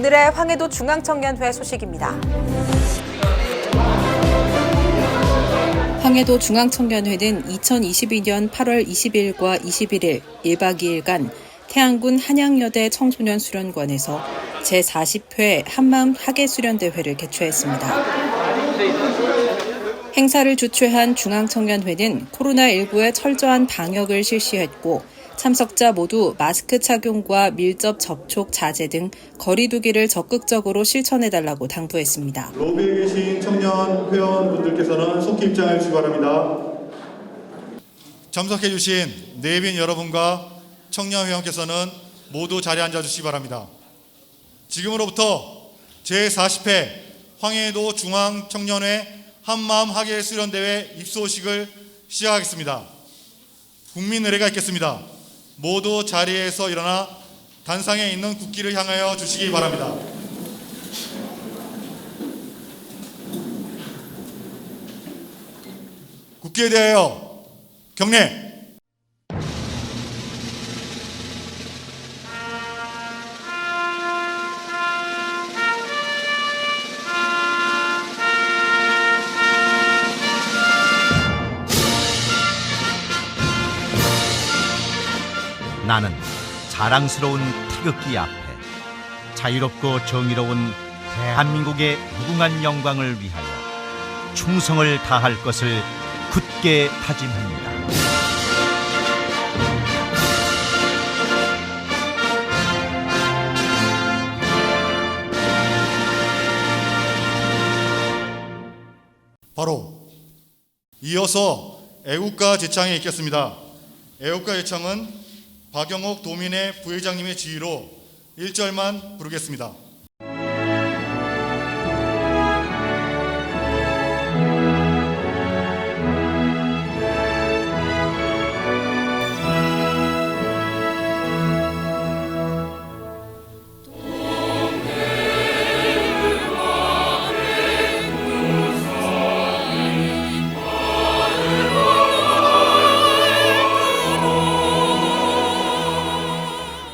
오늘의 황해도 중앙청년회 소식입니다. 황해도 중앙청년회는 2022년 8월 20일과 21일 1박 2일간 태안군 한양여대 청소년 수련관에서 제40회 한마음 학예수련대회를 개최했습니다. 행사를 주최한 중앙청년회는 코로나19의 철저한 방역을 실시했고 참석자 모두 마스크 착용과 밀접 접촉 자제 등 거리 두기를 적극적으로 실천해달라고 당부했습니다. 로비에 계신 청년 회원분들께서는 속히 입장해 주시기 바랍니다. 참석해 주신 내빈 여러분과 청년 회원께서는 모두 자리에 앉아 주시기 바랍니다. 지금으로부터 제40회 황해도 중앙청년회 한마음 학예수련대회 입소식을 시작하겠습니다. 국민 의례가 있겠습니다. 모두 자리에서 일어나 단상에 있는 국기를 향하여 주시기 바랍니다. 국기에 대하여 경례. 나는 자랑스러운 태극기 앞에 자유롭고 정의로운 대한민국의 무궁한 영광을 위하여 충성을 다할 것을 굳게 다짐합니다. 바로 이어서 애국가 제창에 있겠습니다. 애국가 제창은 박영옥 도민회 부회장님의 지휘로 1절만 부르겠습니다.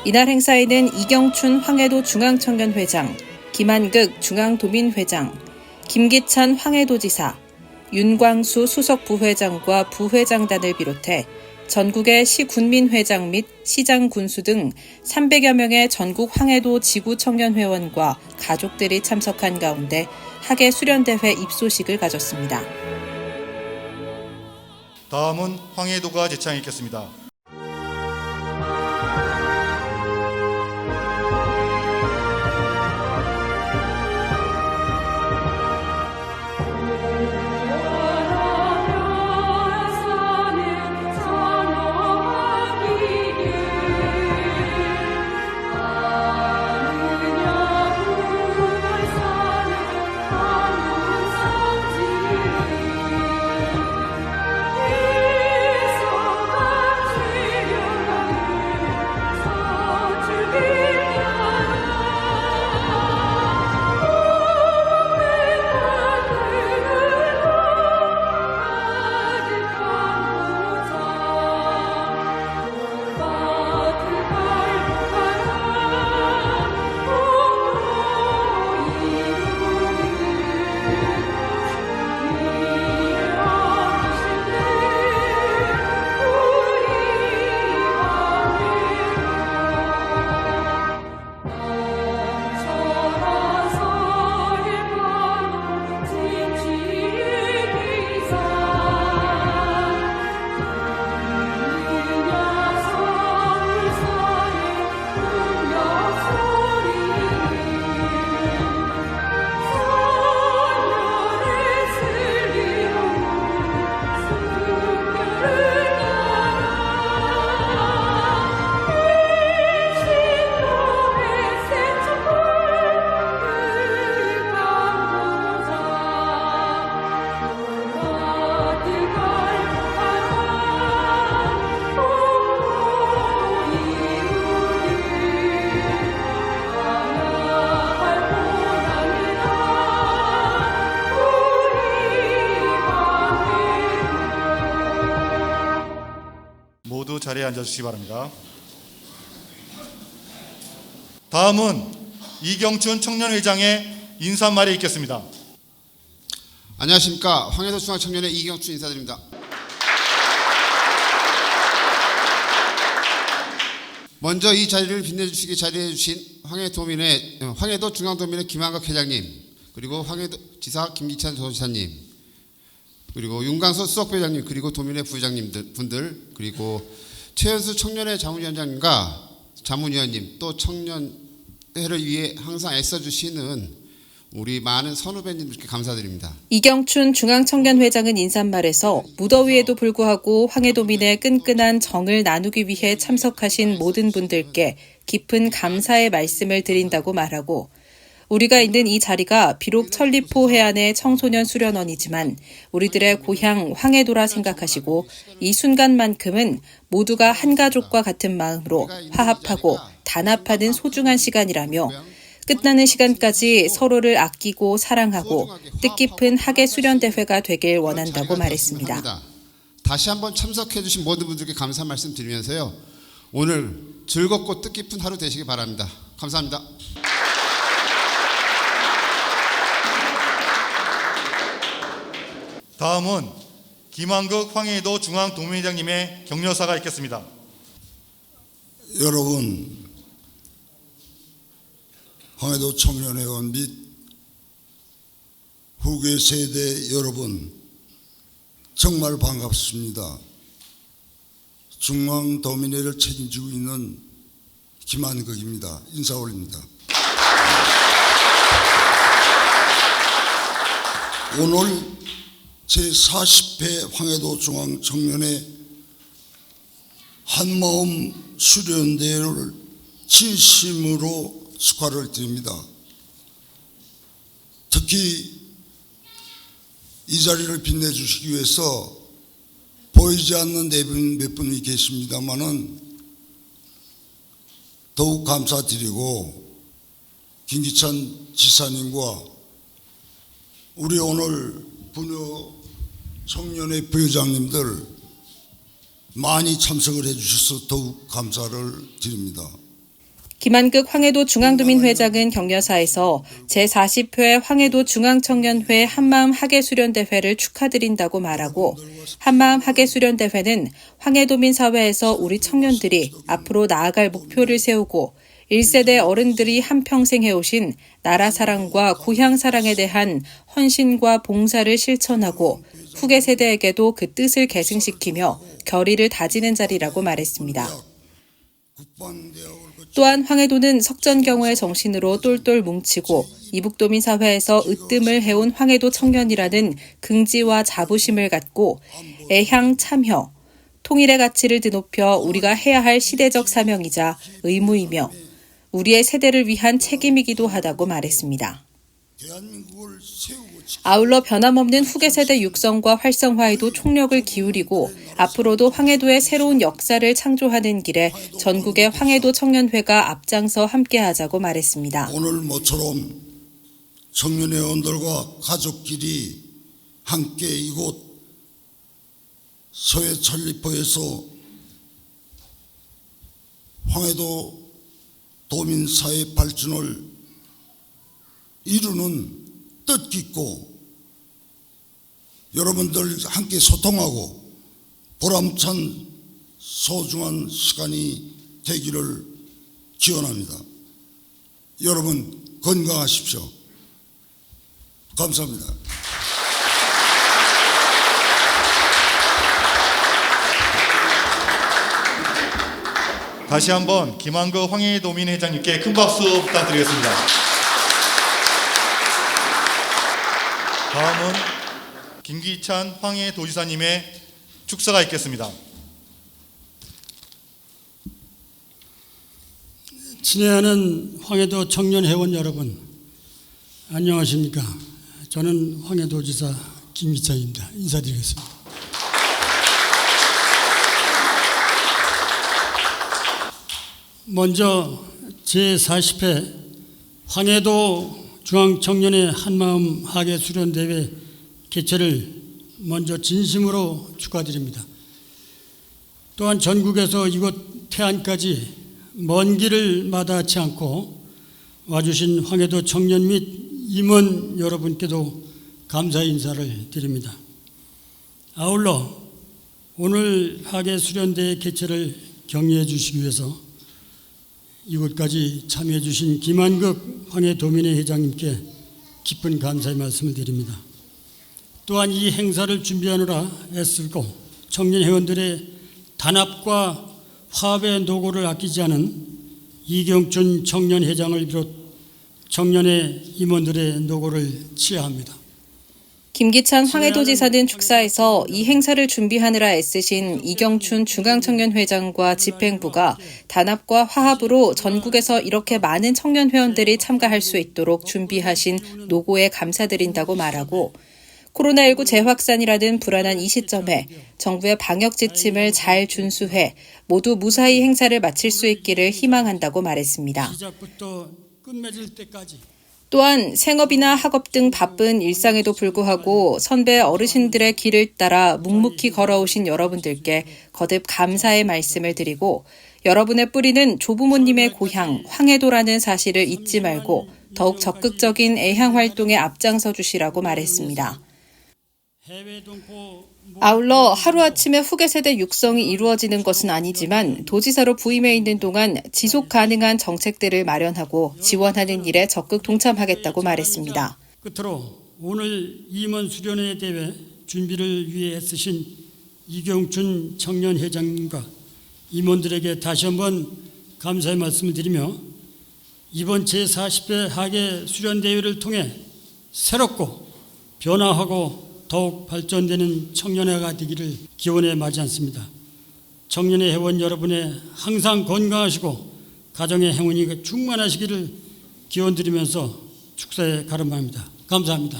이날 행사에는 이경춘 황해도 중앙청년회장, 김한극 중앙도민회장, 김기찬 황해도지사, 윤광수 수석부회장과 부회장단을 비롯해 전국의 시군민회장 및 시장 군수 등 300여 명의 전국 황해도 지구청년회원과 가족들이 참석한 가운데 학예수련대회 입소식을 가졌습니다. 다음은 황해도가 제창에 있겠습니다. 모두 자리에 앉아주시기 바랍니다. 다음은 이경춘 청년회장의 인사말이 있겠습니다. 안녕하십니까. 황해도 중앙청년회 이경춘 인사드립니다. 먼저 이 자리를 빛내주시기 자리해 주신 황해도 중앙도민회 김한국 회장님, 그리고 황해도 지사 김기찬 도지사님, 그리고 윤강서 수석부회장님, 그리고 도민회 부회장님들, 그리고 최현수 청년회 자문위원장님과 자문위원님, 또 청년회를 위해 항상 애써주시는 우리 많은 선후배님들께 감사드립니다. 이경춘 중앙청년회장은 인사말에서 무더위에도 불구하고 황해도민의 끈끈한 정을 나누기 위해 참석하신 모든 분들께 깊은 감사의 말씀을 드린다고 말하고, 우리가 있는 이 자리가 비록 천리포 해안의 청소년 수련원이지만 우리들의 고향 황해도라 생각하시고 이 순간만큼은 모두가 한 가족과 같은 마음으로 화합하고 단합하는 소중한 시간이라며, 끝나는 시간까지 서로를 아끼고 사랑하고 뜻깊은 학예 수련대회가 되길 원한다고 말했습니다. 다시 한번 참석해 주신 모든 분들께 감사 말씀 드리면서요, 오늘 즐겁고 뜻깊은 하루 되시기 바랍니다. 감사합니다. 다음은 김한국 황해도 중앙도민회장님의 격려사가 있겠습니다. 여러분, 황해도 청년회원 및 후계 세대 여러분, 정말 반갑습니다. 중앙도민회를 책임지고 있는 김한국입니다. 인사 올립니다. 오늘 제40회 황해도 중앙청년회 한마음 수련대회를 진심으로 축하를 드립니다. 특히 이 자리를 빛내주시기 위해서 보이지 않는 몇 분이 계십니다마는 더욱 감사드리고, 김기찬 지사님과 우리 오늘 부녀 청년회 부회장님들 많이 참석을 해주셔서 더욱 감사를 드립니다. 김한국 황해도 중앙도민회장은 격려사에서 제40회 황해도 중앙청년회 한마음 학예수련대회를 축하드린다고 말하고, 한마음 학예수련대회는 황해도민 사회에서 우리 청년들이 앞으로 나아갈 목표를 세우고 1세대 어른들이 한평생 해오신 나라 사랑과 고향 사랑에 대한 헌신과 봉사를 실천하고 후계 세대에게도 그 뜻을 계승시키며 결의를 다지는 자리라고 말했습니다. 또한 황해도는 석전경호의 정신으로 똘똘 뭉치고 이북도민 사회에서 으뜸을 해온 황해도 청년이라는 긍지와 자부심을 갖고 애향 참여, 통일의 가치를 드높여 우리가 해야 할 시대적 사명이자 의무이며 우리의 세대를 위한 책임이기도 하다고 말했습니다. 아울러 변함없는 후계 세대 육성과 활성화에도 총력을 기울이고 앞으로도 황해도의 새로운 역사를 창조하는 길에 전국의 황해도 청년회가 앞장서 함께하자고 말했습니다. 오늘 모처럼 청년회원들과 가족끼리 함께 이곳 서해 천리포에서 황해도 도민사회 발전을 이루는 뜻깊고 여러분들 함께 소통하고 보람찬 소중한 시간이 되기를 기원합니다. 여러분 건강하십시오. 감사합니다. 다시 한번 김한국 황해도민회장님께 큰 박수 부탁드리겠습니다. 다음은 김기찬 황해도지사님의 축사가 있겠습니다. 친애하는 황해도 청년회원 여러분, 안녕하십니까? 저는 황해도지사 김기찬입니다. 인사드리겠습니다. 먼저 제40회 황해도 중앙청년회 한마음 학예수련대회 개최를 먼저 진심으로 축하드립니다. 또한 전국에서 이곳 태안까지 먼 길을 마다하지 않고 와주신 황해도 청년 및 임원 여러분께도 감사 인사를 드립니다. 아울러 오늘 하계 수련대 개최를 격려해 주시기 위해서 이곳까지 참여해 주신 김한국 황해도민회 회장님께 깊은 감사의 말씀을 드립니다. 또한 이 행사를 준비하느라 애쓰고 청년 회원들의 단합과 화합의 노고를 아끼지 않은 이경춘 청년회장을 비롯 청년회 임원들의 노고를 치하합니다. 김기찬 황해도지사는 축사에서 이 행사를 준비하느라 애쓰신 이경춘 중앙청년회장과 집행부가 단합과 화합으로 전국에서 이렇게 많은 청년회원들이 참가할 수 있도록 준비하신 노고에 감사드린다고 말하고 코로나19 재확산이라는 불안한 이 시점에 정부의 방역 지침을 잘 준수해 모두 무사히 행사를 마칠 수 있기를 희망한다고 말했습니다. 시작부터 끝맺을 때까지 또한 생업이나 학업 등 바쁜 일상에도 불구하고 선배 어르신들의 길을 따라 묵묵히 걸어오신 여러분들께 거듭 감사의 말씀을 드리고 여러분의 뿌리는 조부모님의 고향 황해도라는 사실을 잊지 말고 더욱 적극적인 애향 활동에 앞장서 주시라고 말했습니다. 아울러 하루아침에 후계 세대 육성이 이루어지는 것은 아니지만 도지사로 부임해 있는 동안 지속 가능한 정책들을 마련하고 지원하는 일에 적극 동참하겠다고 말했습니다. 끝으로 오늘 임원 수련회 대회 준비를 위해 애쓰신 이경춘 청년회장님과 임원들에게 다시 한번 감사의 말씀을 드리며 이번 제40회 하계 수련대회를 통해 새롭고 변화하고 더욱 발전되는 청년회가 되기를 기원해 마지 않습니다. 청년회 회원 여러분의 항상 건강하시고 가정의 행운이 충만하시기를 기원드리면서 축사에 가름합니다. 감사합니다.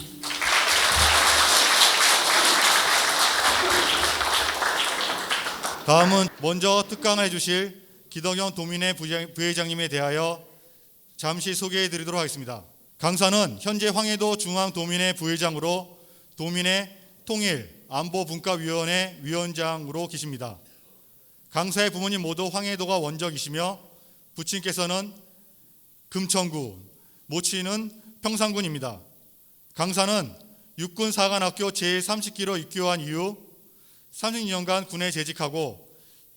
다음은 먼저 특강을 해주실 기덕영 도민회 부회장님에 대하여 잠시 소개해 드리도록 하겠습니다. 강사는 현재 황해도 중앙도민회 부회장으로 도민회 통일안보분과위원회 위원장으로 계십니다. 강사의 부모님 모두 황해도가 원적이시며 부친께서는 금천구, 모친은 평산군입니다. 강사는 육군사관학교 제30기로 입교한 이후 36년간 군에 재직하고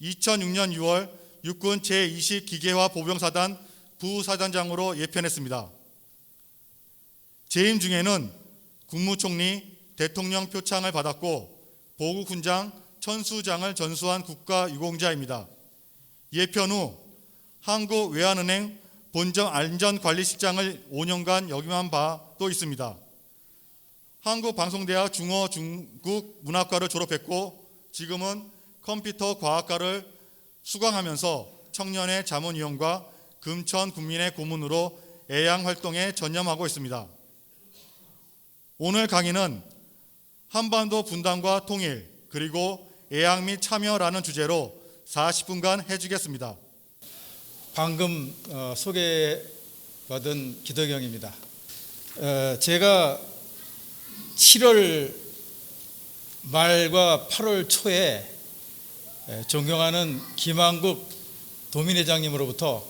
2006년 6월 육군 제20기계화 보병사단 부사단장으로 예편했습니다. 재임 중에는 국무총리, 대통령 표창을 받았고 보국훈장, 천수장을 전수한 국가유공자입니다. 예편 후 한국외환은행 본점안전관리실장을 5년간 역임한 바도 있습니다. 한국방송대학 중어중국 문학과를 졸업했고 지금은 컴퓨터과학과를 수강하면서 청년회 자문위원과 금천군민회 고문으로 애양활동에 전념하고 있습니다. 오늘 강의는 한반도 분단과 통일 그리고 애양 및 참여라는 주제로 40분간 해주겠습니다. 방금 소개받은 기덕영입니다. 제가 7월 말과 8월 초에 존경하는 김한국 도민회장님으로부터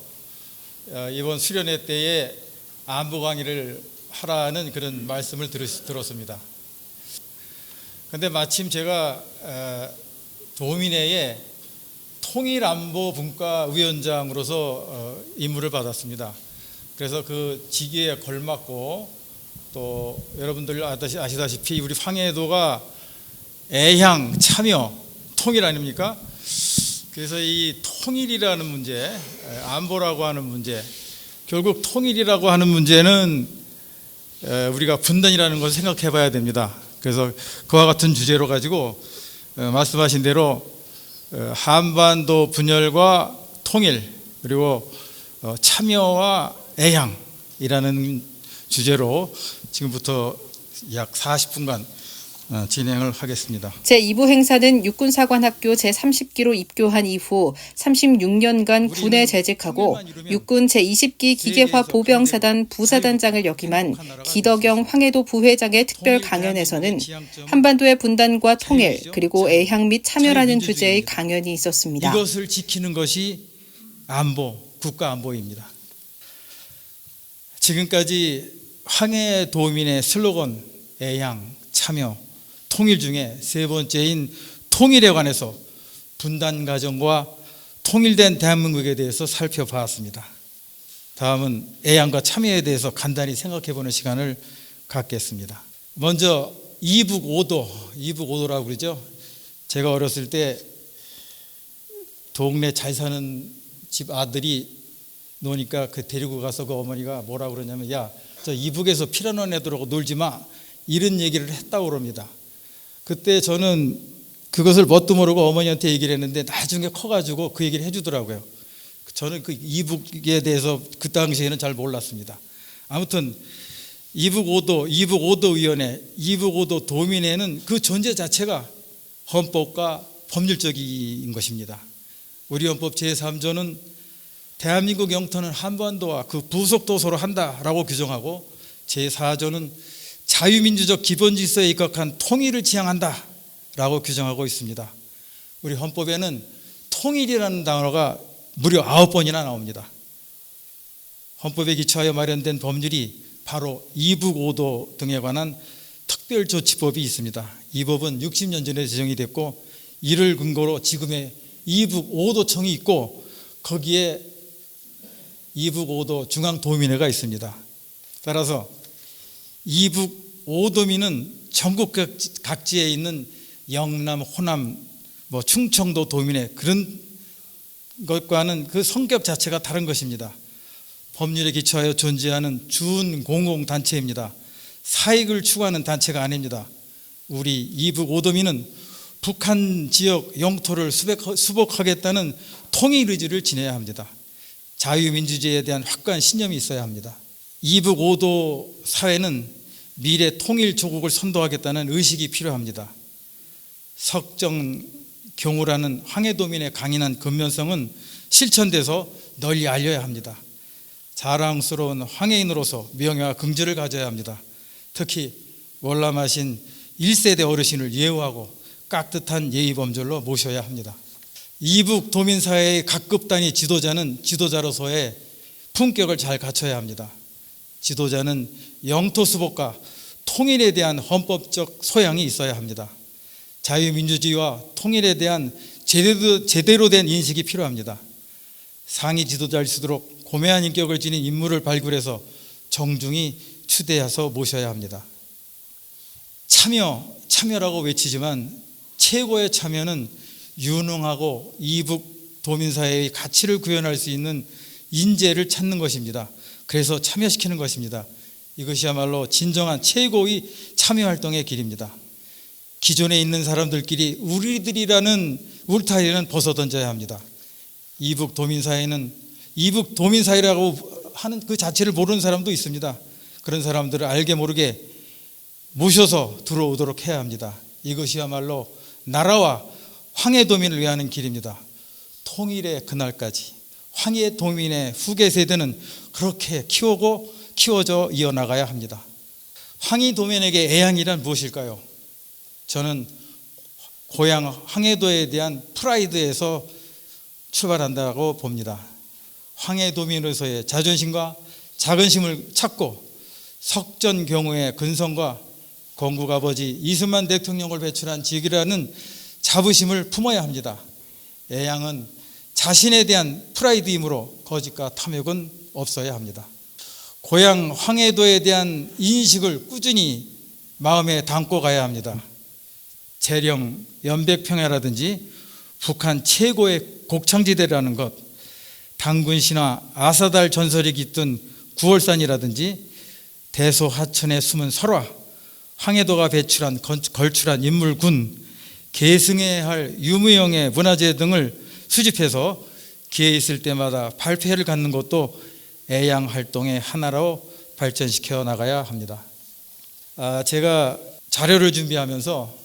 이번 수련회 때에 안보 강의를 하라는 그런 말씀을 들었습니다. 그런데 마침 제가 도민회의 통일안보분과위원장으로서 임무를 받았습니다. 그래서 그 직위에 걸맞고 또 여러분들 아시다시피 우리 황해도가 애향, 참여, 통일 아닙니까? 그래서 이 통일이라는 문제, 안보라고 하는 문제, 결국 통일이라고 하는 문제는 우리가 분단이라는 것을 생각해 봐야 됩니다. 그래서 그와 같은 주제로 가지고 말씀하신 대로 한반도 분열과 통일 그리고 참여와 애향이라는 주제로 지금부터 약 40분간 진행을 하겠습니다. 제2부 행사는 육군사관학교 제30기로 입교한 이후 36년간 군에 재직하고 육군 제20기 기계화 보병사단 부사단장을 역임한 기덕영 황해도 부회장의 특별 강연에서는 한반도의 분단과 통일 그리고 애향 및 참여라는 주제의 강연이 있었습니다. 이것을 지키는 것이 안보, 국가 안보입니다. 지금까지 황해도민의 슬로건 애양, 참여, 통일 중에 세 번째인 통일에 관해서 분단 과정과 통일된 대한민국에 대해서 살펴봤습니다. 다음은 애양과 참여에 대해서 간단히 생각해보는 시간을 갖겠습니다. 먼저 이북오도라고 그러죠. 제가 어렸을 때 동네 잘 사는 집 아들이 노니까 그 데리고 가서 그 어머니가 뭐라고 그러냐면, 야, 저 이북에서 피라노 애들하고 놀지 마, 이런 얘기를 했다고 그럽니다. 그때 저는 그것을 뭣도 모르고 어머니한테 얘기를 했는데 나중에 커가지고 그 얘기를 해주더라고요. 저는 그 이북에 대해서 그 당시에는 잘 몰랐습니다. 아무튼 이북오도위원회, 이북오도 도민회는 그 존재 자체가 헌법과 법률적인 것입니다. 우리 헌법 제3조는 대한민국 영토는 한반도와 그 부속도서로 한다라고 규정하고, 제4조는 자유민주적 기본질서에 입각한 통일을 지향한다라고 규정하고 있습니다. 우리 헌법에는 통일이라는 단어가 무려 9번이나 나옵니다. 헌법에 기초하여 마련된 법률이 바로 이북오도 등에 관한 특별조치법이 있습니다. 이 법은 60년 전에 제정이 됐고, 이를 근거로 지금의 이북오도청이 있고, 거기에 이북오도 중앙도민회가 있습니다. 따라서 이북오도민은 전국 각지에 있는 영남, 호남, 충청도 도민회, 그런 것과는 그 성격 자체가 다른 것입니다. 법률에 기초하여 존재하는 준공공단체입니다. 사익을 추구하는 단체가 아닙니다. 우리 이북오도민은 북한 지역 영토를 수복하겠다는 통일 의지를 지녀야 합니다. 자유민주주의에 대한 확고한 신념이 있어야 합니다. 이북오도 사회는 미래 통일 조국을 선도하겠다는 의식이 필요합니다. 석정경우라는 황해도민의 강인한 근면성은 실천돼서 널리 알려야 합니다. 자랑스러운 황해인으로서 명예와 긍지를 가져야 합니다. 특히 월남하신 1세대 어르신을 예우하고 깍듯한 예의범절로 모셔야 합니다. 이북 도민사회의 각급 단위 지도자는 지도자로서의 품격을 잘 갖춰야 합니다. 지도자는 영토 수복과 통일에 대한 헌법적 소양이 있어야 합니다. 자유민주주의와 통일에 대한 제대로 된 인식이 필요합니다. 상위 지도자일수록 고매한 인격을 지닌 인물을 발굴해서 정중히 추대해서 모셔야 합니다. 참여라고 외치지만 최고의 참여는 유능하고 이북 도민사회의 가치를 구현할 수 있는 인재를 찾는 것입니다. 그래서 참여시키는 것입니다. 이것이야말로 진정한 최고의 참여활동의 길입니다. 기존에 있는 사람들끼리 우리들이라는 울타리는 벗어던져야 합니다. 이북 도민사회라고 하는 그 자체를 모르는 사람도 있습니다. 그런 사람들을 알게 모르게 모셔서 들어오도록 해야 합니다. 이것이야말로 나라와 황해도민을 위하는 길입니다. 통일의 그날까지 황해도민의 후계 세대는 그렇게 키워져 이어나가야 합니다. 황해도민에게 애양이란 무엇일까요? 저는 고향 황해도에 대한 프라이드에서 출발한다고 봅니다. 황해도민으로서의 자존심과 자긍심을 찾고 석전경우의 근성과 건국 아버지 이승만 대통령을 배출한 직이라는 자부심을 품어야 합니다. 애양은 자신에 대한 프라이드이므로 거짓과 탐욕은 없어야 합니다. 고향 황해도에 대한 인식을 꾸준히 마음에 담고 가야 합니다. 재령, 연백평야라든지 북한 최고의 곡창지대라는 것, 당군신화, 아사달 전설이 깃든 구월산이라든지 대소하천에 숨은 설화, 황해도가 배출한 걸출한 인물군, 계승해야 할 유무형의 문화재 등을 수집해서 기회 있을 때마다 발표회를 갖는 것도 애양 활동의 하나로 발전시켜 나가야 합니다. 제가 자료를 준비하면서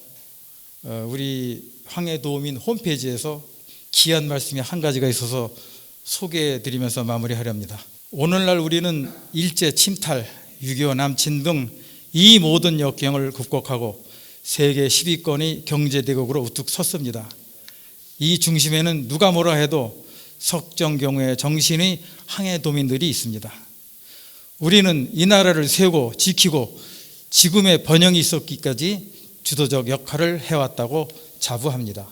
우리 황해도민 홈페이지에서 귀한 말씀이 한 가지가 있어서 소개해드리면서 마무리하렵니다. 오늘날 우리는 일제 침탈, 6.25 남침 등 이 모든 역경을 극복하고 세계 10위권의 경제대국으로 우뚝 섰습니다. 이 중심에는 누가 뭐라 해도 석정경우의 정신의 황해도민들이 있습니다. 우리는 이 나라를 세우고 지키고 지금의 번영이 있었기까지 주도적 역할을 해왔다고 자부합니다.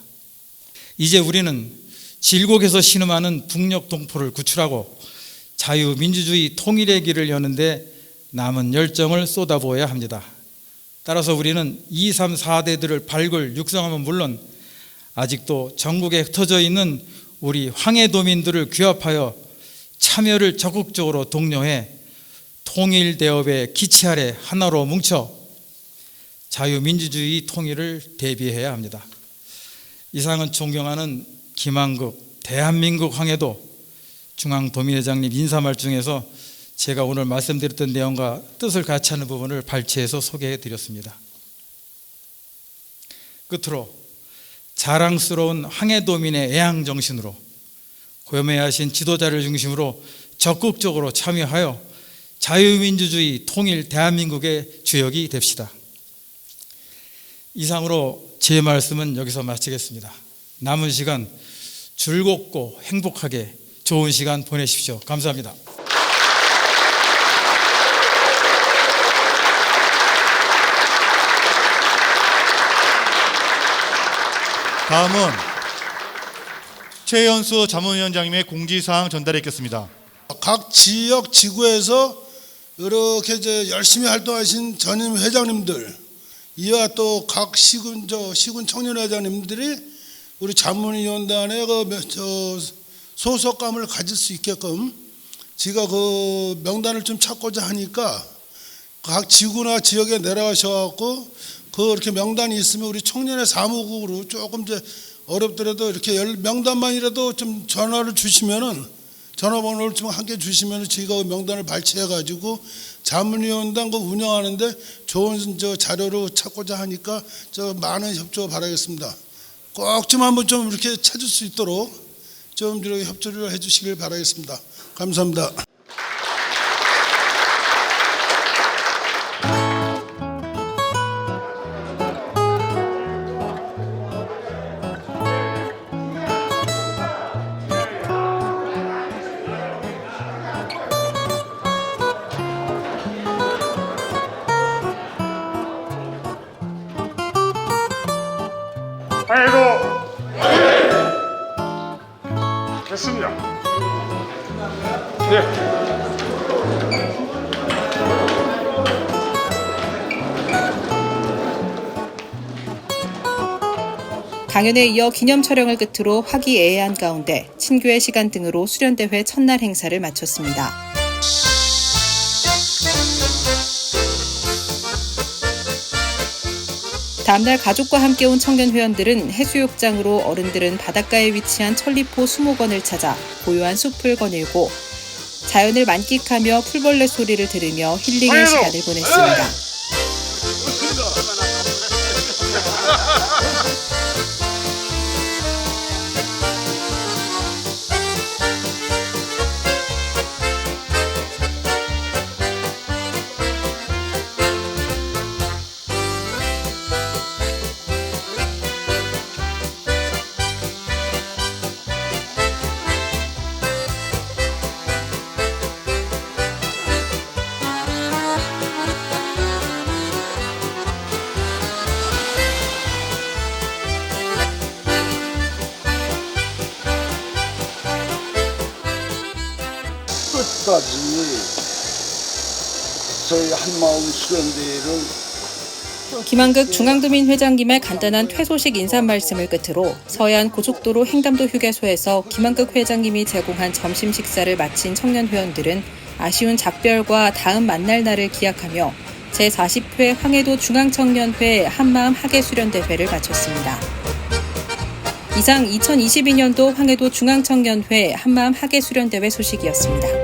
이제 우리는 질곡에서 신음하는 북녘 동포를 구출하고 자유민주주의 통일의 길을 여는데 남은 열정을 쏟아부어야 합니다. 따라서 우리는 2, 3, 4대들을 발굴, 육성하면 물론 아직도 전국에 흩어져 있는 우리 황해도민들을 규합하여 참여를 적극적으로 독려해 통일대업의 기치 아래 하나로 뭉쳐 자유민주주의 통일을 대비해야 합니다. 이상은 존경하는 김한국 대한민국 황해도 중앙도민회장님 인사말 중에서 제가 오늘 말씀드렸던 내용과 뜻을 같이 하는 부분을 발췌해서 소개해 드렸습니다. 끝으로 자랑스러운 황해도민의 애향정신으로 고연매하신 지도자를 중심으로 적극적으로 참여하여 자유민주주의 통일 대한민국의 주역이 됩시다. 이상으로 제 말씀은 여기서 마치겠습니다. 남은 시간 즐겁고 행복하게 좋은 시간 보내십시오. 감사합니다. 다음은 최연수 자문위원장님의 공지사항 전달해 있겠습니다. 각 지역 지구에서 이렇게 이제 열심히 활동하신 전임 회장님들, 이와 또 각 시군 청년 회장님들이 우리 자문위원단의 소속감을 가질 수 있게끔 제가 그 명단을 좀 찾고자 하니까 각 지구나 지역에 내려가셔갖고 이렇게 명단이 있으면 우리 청년의 사무국으로 조금 이제 어렵더라도 이렇게 명단만이라도 좀 전화를 주시면은 전화번호를 좀 함께 주시면은 저희가 그 명단을 발췌해가지고 자문위원단 그 운영하는데 좋은 자료로 찾고자 하니까 많은 협조 바라겠습니다. 꼭 좀 한번 좀 이렇게 찾을 수 있도록 좀 이렇게 협조를 해주시길 바라겠습니다. 감사합니다. 아이고 됐습니다. 네. 강연에 이어 기념 촬영을 끝으로 화기애애한 가운데 친교의 시간 등으로 수련대회 첫날 행사를 마쳤습니다. 다음날 가족과 함께 온 청년 회원들은 해수욕장으로, 어른들은 바닷가에 위치한 천리포 수목원을 찾아 고요한 숲을 거닐고 자연을 만끽하며 풀벌레 소리를 들으며 힐링의 시간을 보냈습니다. 끝까지 저희 한마음 수련대회를 김한국 중앙도민 회장님의 간단한 퇴소식 인사 말씀을 끝으로 서해안 고속도로 횡담도 휴게소에서 김한국 회장님이 제공한 점심 식사를 마친 청년 회원들은 아쉬운 작별과 다음 만날 날을 기약하며 제40회 황해도 중앙청년회 한마음 하계수련대회를 마쳤습니다. 이상 2022년도 황해도 중앙청년회 한마음 하계수련대회 소식이었습니다.